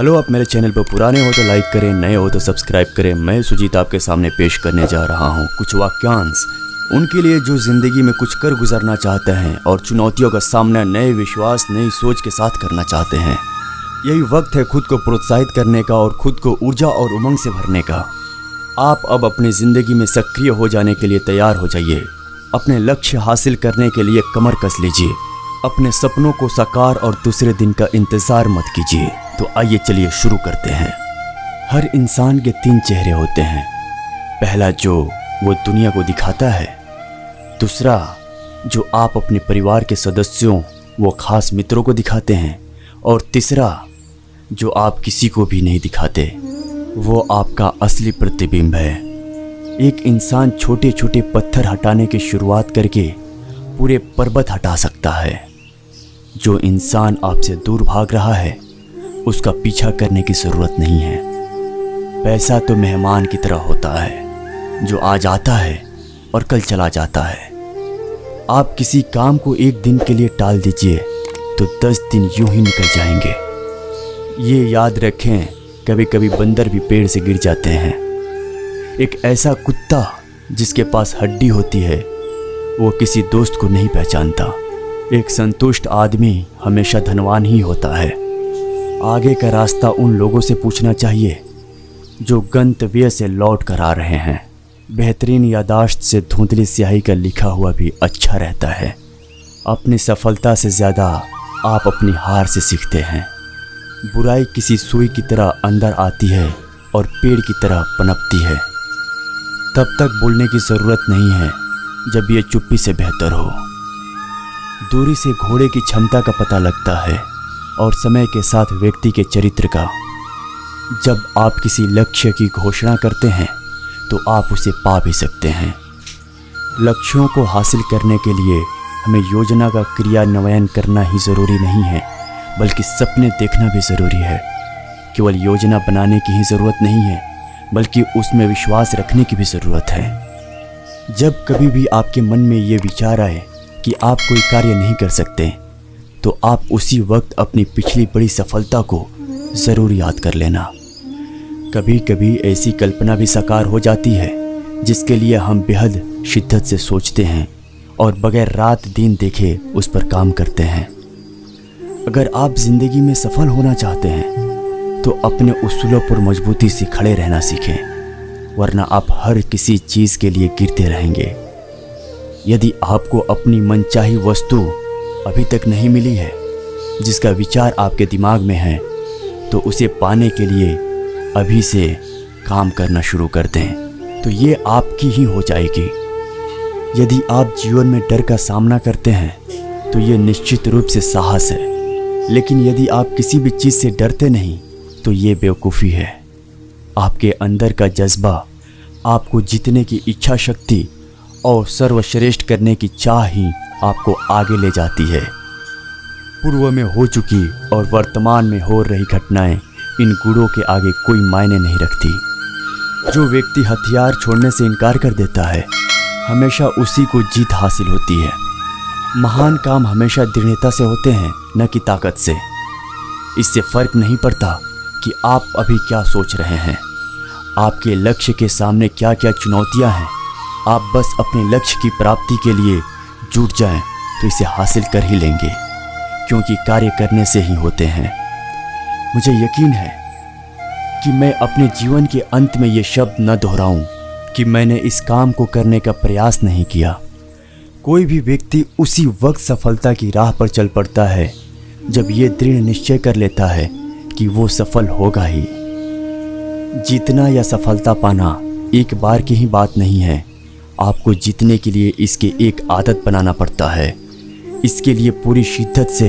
Hello, आप मेरे channel पर पुराने हो तो लाइक करें, नए हो तो सब्सक्राइब करें। मैं सुजीत आपके सामने पेश करने जा रहा हूँ कुछ वाक्यांश उनके लिए जो ज़िंदगी में कुछ कर गुजरना चाहते हैं और चुनौतियों का सामना नए विश्वास, नई सोच के साथ करना चाहते हैं। यही वक्त है खुद को प्रोत्साहित करने का और खुद को ऊर्जा और उमंग से भरने का। आप अब अपनी ज़िंदगी में सक्रिय हो जाने के लिए तैयार हो जाइए। अपने लक्ष्य हासिल करने के लिए कमर कस लीजिए। अपने सपनों को साकार और दूसरे दिन का इंतज़ार मत कीजिए। तो आइए चलिए शुरू करते हैं। हर इंसान के 3 चेहरे होते हैं। पहला जो वो दुनिया को दिखाता है, दूसरा जो आप अपने परिवार के सदस्यों वो खास मित्रों को दिखाते हैं, और तीसरा जो आप किसी को भी नहीं दिखाते, वो आपका असली प्रतिबिंब है। एक इंसान छोटे छोटे पत्थर हटाने की शुरुआत करके पूरे पर्वत हटा सकता है। जो इंसान आपसे दूर भाग रहा है उसका पीछा करने की ज़रूरत नहीं है। पैसा तो मेहमान की तरह होता है जो आज आता है और कल चला जाता है। आप किसी काम को एक दिन के लिए टाल दीजिए तो 10 दिन यूं ही निकल जाएंगे। ये याद रखें, कभी कभी बंदर भी पेड़ से गिर जाते हैं। एक ऐसा कुत्ता जिसके पास हड्डी होती है वो किसी दोस्त को नहीं पहचानता। एक संतुष्ट आदमी हमेशा धनवान ही होता है। आगे का रास्ता उन लोगों से पूछना चाहिए जो गंतव्य से लौट कर आ रहे हैं। बेहतरीन यादाश्त से धुंधली स्याही का लिखा हुआ भी अच्छा रहता है। अपनी सफलता से ज़्यादा आप अपनी हार से सीखते हैं। बुराई किसी सुई की तरह अंदर आती है और पेड़ की तरह पनपती है। तब तक बोलने की ज़रूरत नहीं है जब ये चुप्पी से बेहतर हो। दूरी से घोड़े की क्षमता का पता लगता है और समय के साथ व्यक्ति के चरित्र का। जब आप किसी लक्ष्य की घोषणा करते हैं तो आप उसे पा भी सकते हैं। लक्ष्यों को हासिल करने के लिए हमें योजना का क्रियान्वयन करना ही ज़रूरी नहीं है, बल्कि सपने देखना भी ज़रूरी है। केवल योजना बनाने की ही ज़रूरत नहीं है, बल्कि उसमें विश्वास रखने की भी ज़रूरत है। जब कभी भी आपके मन में ये विचार आए कि आप कोई कार्य नहीं कर सकते, तो आप उसी वक्त अपनी पिछली बड़ी सफलता को ज़रूर याद कर लेना। कभी कभी ऐसी कल्पना भी साकार हो जाती है जिसके लिए हम बेहद शिद्दत से सोचते हैं और बगैर रात दिन देखे उस पर काम करते हैं। अगर आप ज़िंदगी में सफल होना चाहते हैं तो अपने उसूलों पर मजबूती से खड़े रहना सीखें, वरना आप हर किसी चीज़ के लिए गिरते रहेंगे। यदि आपको अपनी मनचाही वस्तु अभी तक नहीं मिली है जिसका विचार आपके दिमाग में है, तो उसे पाने के लिए अभी से काम करना शुरू कर दें, तो ये आपकी ही हो जाएगी। यदि आप जीवन में डर का सामना करते हैं तो ये निश्चित रूप से साहस है, लेकिन यदि आप किसी भी चीज़ से डरते नहीं तो ये बेवकूफ़ी है। आपके अंदर का जज्बा, आपको जीतने की इच्छा शक्ति और सर्वश्रेष्ठ करने की चाह ही आपको आगे ले जाती है। पूर्व में हो चुकी और वर्तमान में हो रही घटनाएं इन गुणों के आगे कोई मायने नहीं रखती। जो व्यक्ति हथियार छोड़ने से इनकार कर देता है, हमेशा उसी को जीत हासिल होती है। महान काम हमेशा दृढ़ता से होते हैं, न कि ताकत से। इससे फर्क नहीं पड़ता कि आप अभी क्या सोच रहे हैं, आपके लक्ष्य के सामने क्या क्या चुनौतियां हैं। आप बस अपने लक्ष्य की प्राप्ति के लिए जुट जाएं तो इसे हासिल कर ही लेंगे, क्योंकि कार्य करने से ही होते हैं। मुझे यकीन है कि मैं अपने जीवन के अंत में ये शब्द न दोहराऊं कि मैंने इस काम को करने का प्रयास नहीं किया। कोई भी व्यक्ति उसी वक्त सफलता की राह पर चल पड़ता है जब ये दृढ़ निश्चय कर लेता है कि वो सफल होगा ही। जीतना या सफलता पाना एक बार की ही बात नहीं है। आपको जीतने के लिए इसके एक आदत बनाना पड़ता है। इसके लिए पूरी शिद्दत से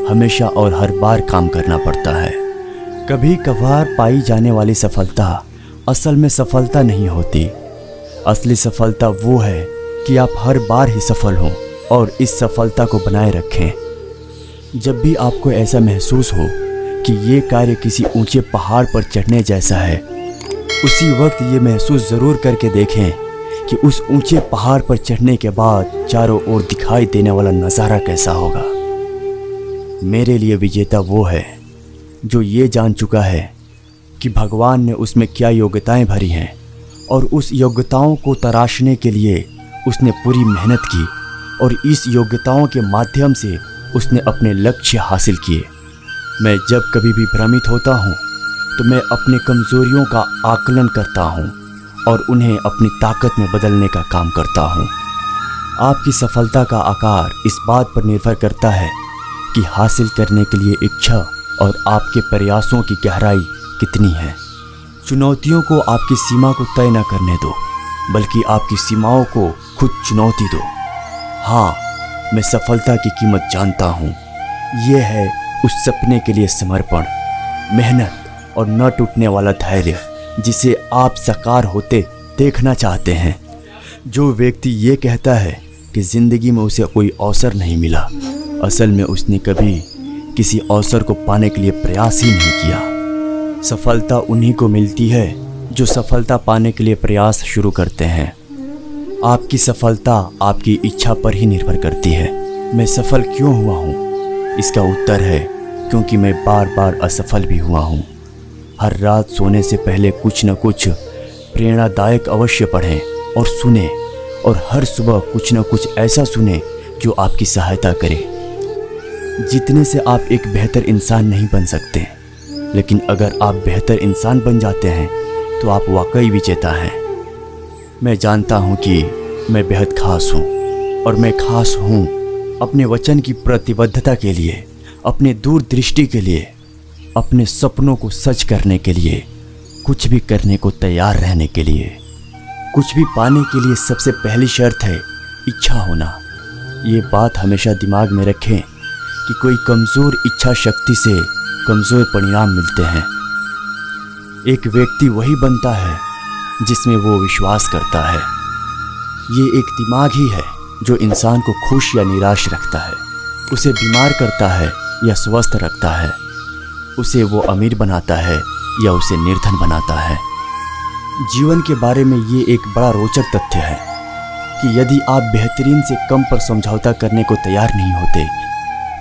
हमेशा और हर बार काम करना पड़ता है। कभी कभार पाई जाने वाली सफलता असल में सफलता नहीं होती। असली सफलता वो है कि आप हर बार ही सफल हों और इस सफलता को बनाए रखें। जब भी आपको ऐसा महसूस हो कि ये कार्य किसी ऊंचे पहाड़ पर चढ़ने जैसा है, उसी वक्त ये महसूस ज़रूर करके देखें कि उस ऊंचे पहाड़ पर चढ़ने के बाद चारों ओर दिखाई देने वाला नज़ारा कैसा होगा। मेरे लिए विजेता वो है जो ये जान चुका है कि भगवान ने उसमें क्या योग्यताएं भरी हैं और उस योग्यताओं को तराशने के लिए उसने पूरी मेहनत की और इस योग्यताओं के माध्यम से उसने अपने लक्ष्य हासिल किए। मैं जब कभी भी भ्रमित होता हूँ तो मैं अपनी कमज़ोरियों का आकलन करता हूँ और उन्हें अपनी ताकत में बदलने का काम करता हूँ। आपकी सफलता का आकार इस बात पर निर्भर करता है कि हासिल करने के लिए इच्छा और आपके प्रयासों की गहराई कितनी है। चुनौतियों को आपकी सीमा को तय न करने दो, बल्कि आपकी सीमाओं को खुद चुनौती दो। हाँ, मैं सफलता की कीमत जानता हूँ। ये है उस सपने के लिए समर्पण, मेहनत और न टूटने वाला धैर्य जिसे आप साकार होते देखना चाहते हैं। जो व्यक्ति ये कहता है कि ज़िंदगी में उसे कोई अवसर नहीं मिला, असल में उसने कभी किसी अवसर को पाने के लिए प्रयास ही नहीं किया। सफलता उन्हीं को मिलती है जो सफलता पाने के लिए प्रयास शुरू करते हैं। आपकी सफलता आपकी इच्छा पर ही निर्भर करती है। मैं सफल क्यों हुआ हूँ? इसका उत्तर है क्योंकि मैं बार बार असफल भी हुआ हूँ। हर रात सोने से पहले कुछ न कुछ प्रेरणादायक अवश्य पढ़ें और सुने, और हर सुबह कुछ न कुछ ऐसा सुने जो आपकी सहायता करे। जितने से आप एक बेहतर इंसान नहीं बन सकते, लेकिन अगर आप बेहतर इंसान बन जाते हैं तो आप वाकई विजेता हैं। मैं जानता हूं कि मैं बेहद खास हूं, और मैं खास हूं अपने वचन की प्रतिबद्धता के लिए, अपने दूरदृष्टि के लिए, अपने सपनों को सच करने के लिए, कुछ भी करने को तैयार रहने के लिए। कुछ भी पाने के लिए सबसे पहली शर्त है इच्छा होना। ये बात हमेशा दिमाग में रखें कि कोई कमज़ोर इच्छा शक्ति से कमज़ोर परिणाम मिलते हैं। एक व्यक्ति वही बनता है जिसमें वो विश्वास करता है। ये एक दिमाग ही है जो इंसान को खुश या निराश रखता है, उसे बीमार करता है या स्वस्थ रखता है, उसे वो अमीर बनाता है या उसे निर्धन बनाता है। जीवन के बारे में ये एक बड़ा रोचक तथ्य है कि यदि आप बेहतरीन से कम पर समझौता करने को तैयार नहीं होते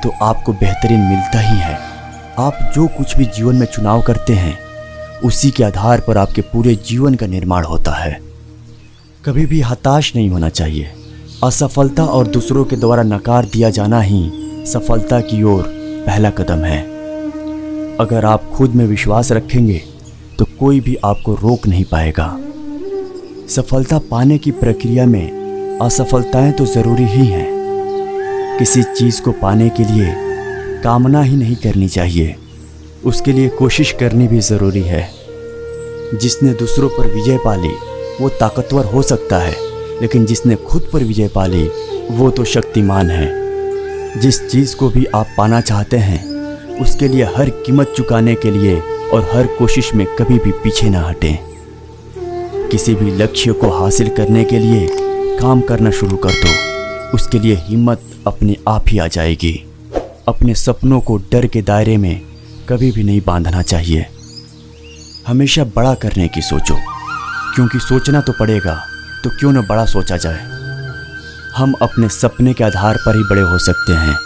तो आपको बेहतरीन मिलता ही है। आप जो कुछ भी जीवन में चुनाव करते हैं उसी के आधार पर आपके पूरे जीवन का निर्माण होता है। कभी भी हताश नहीं होना चाहिए। असफलता और दूसरों के द्वारा नकार दिया जाना ही सफलता की ओर पहला कदम है। अगर आप खुद में विश्वास रखेंगे तो कोई भी आपको रोक नहीं पाएगा। सफलता पाने की प्रक्रिया में असफलताएं तो ज़रूरी ही हैं। किसी चीज़ को पाने के लिए कामना ही नहीं करनी चाहिए, उसके लिए कोशिश करनी भी ज़रूरी है। जिसने दूसरों पर विजय पाली वो ताकतवर हो सकता है, लेकिन जिसने खुद पर विजय पाली वो तो शक्तिमान है। जिस चीज़ को भी आप पाना चाहते हैं उसके लिए हर कीमत चुकाने के लिए और हर कोशिश में कभी भी पीछे ना हटें। किसी भी लक्ष्य को हासिल करने के लिए काम करना शुरू कर दो, उसके लिए हिम्मत अपने आप ही आ जाएगी। अपने सपनों को डर के दायरे में कभी भी नहीं बांधना चाहिए। हमेशा बड़ा करने की सोचो, क्योंकि सोचना तो पड़ेगा, तो क्यों न बड़ा सोचा जाए। हम अपने सपने के आधार पर ही बड़े हो सकते हैं।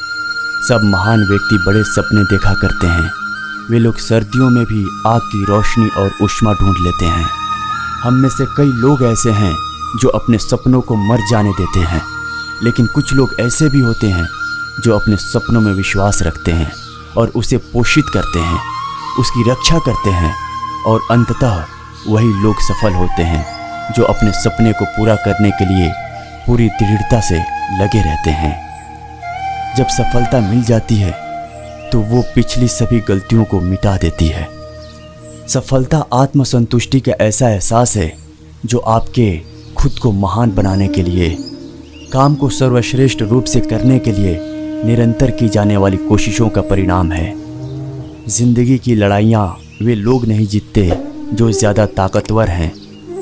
सब महान व्यक्ति बड़े सपने देखा करते हैं। वे लोग सर्दियों में भी आग की रोशनी और ऊष्मा ढूंढ लेते हैं। हम में से कई लोग ऐसे हैं जो अपने सपनों को मर जाने देते हैं, लेकिन कुछ लोग ऐसे भी होते हैं जो अपने सपनों में विश्वास रखते हैं और उसे पोषित करते हैं, उसकी रक्षा करते हैं, और अंततः वही लोग सफल होते हैं जो अपने सपने को पूरा करने के लिए पूरी दृढ़ता से लगे रहते हैं। जब सफलता मिल जाती है तो वो पिछली सभी गलतियों को मिटा देती है। सफलता आत्मसंतुष्टि का ऐसा एहसास है जो आपके खुद को महान बनाने के लिए, काम को सर्वश्रेष्ठ रूप से करने के लिए निरंतर की जाने वाली कोशिशों का परिणाम है। जिंदगी की लड़ाइयाँ वे लोग नहीं जीतते जो ज़्यादा ताकतवर हैं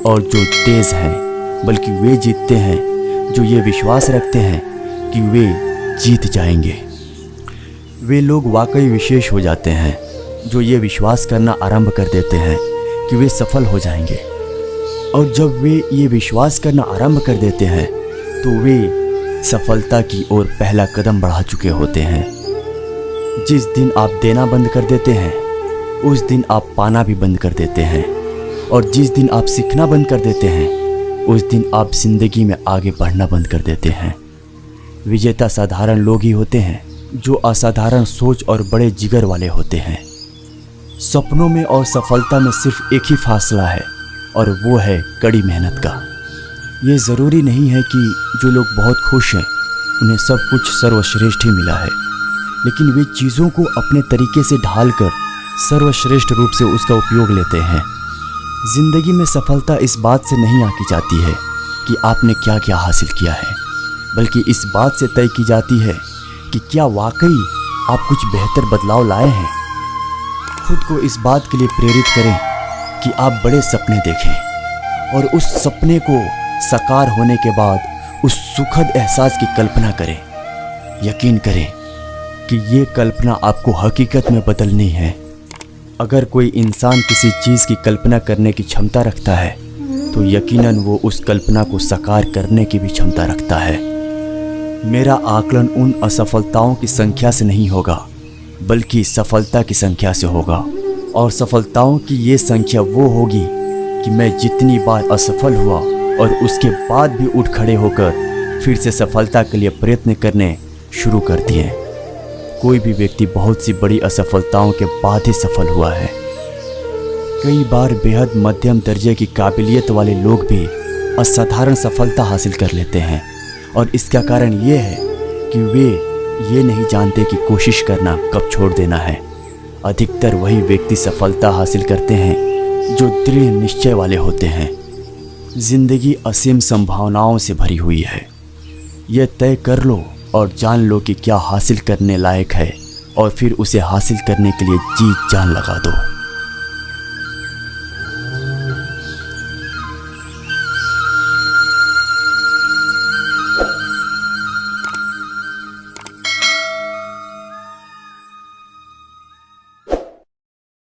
और जो तेज़ हैं, बल्कि वे जीतते हैं जो ये विश्वास रखते हैं कि वे जीत जाएंगे। वे लोग वाकई विशेष हो जाते हैं जो ये विश्वास करना आरंभ कर देते हैं कि वे सफल हो जाएंगे, और जब वे ये विश्वास करना आरंभ कर देते हैं तो वे सफलता की ओर पहला कदम बढ़ा चुके होते हैं। जिस दिन आप देना बंद कर देते हैं उस दिन आप पाना भी बंद कर देते हैं, और जिस दिन आप सीखना बंद कर देते हैं उस दिन आप जिंदगी में आगे बढ़ना बंद कर देते हैं। विजेता साधारण लोग ही होते हैं जो असाधारण सोच और बड़े जिगर वाले होते हैं। सपनों में और सफलता में सिर्फ एक ही फासला है, और वो है कड़ी मेहनत का। ये ज़रूरी नहीं है कि जो लोग बहुत खुश हैं उन्हें सब कुछ सर्वश्रेष्ठ ही मिला है, लेकिन वे चीज़ों को अपने तरीके से ढालकर सर्वश्रेष्ठ रूप से उसका उपयोग लेते हैं। ज़िंदगी में सफलता इस बात से नहीं आंकी जाती है कि आपने क्या क्या हासिल किया है, बल्कि इस बात से तय की जाती है कि क्या वाकई आप कुछ बेहतर बदलाव लाए हैं। खुद को इस बात के लिए प्रेरित करें कि आप बड़े सपने देखें और उस सपने को साकार होने के बाद उस सुखद एहसास की कल्पना करें। यकीन करें कि ये कल्पना आपको हकीकत में बदलनी है। अगर कोई इंसान किसी चीज़ की कल्पना करने की क्षमता रखता है तो यकीनन वो उस कल्पना को साकार करने की भी क्षमता रखता है। मेरा आकलन उन असफलताओं की संख्या से नहीं होगा, बल्कि सफलता की संख्या से होगा, और सफलताओं की ये संख्या वो होगी कि मैं जितनी बार असफल हुआ और उसके बाद भी उठ खड़े होकर फिर से सफलता के लिए प्रयत्न करने शुरू कर दिए। कोई भी व्यक्ति बहुत सी बड़ी असफलताओं के बाद ही सफल हुआ है। कई बार बेहद मध्यम दर्जे की काबिलियत वाले लोग भी असाधारण सफलता हासिल कर लेते हैं, और इसका कारण ये है कि वे ये नहीं जानते कि कोशिश करना कब छोड़ देना है। अधिकतर वही व्यक्ति सफलता हासिल करते हैं जो दृढ़ निश्चय वाले होते हैं। जिंदगी असीम संभावनाओं से भरी हुई है। यह तय कर लो और जान लो कि क्या हासिल करने लायक है, और फिर उसे हासिल करने के लिए जी जान लगा दो।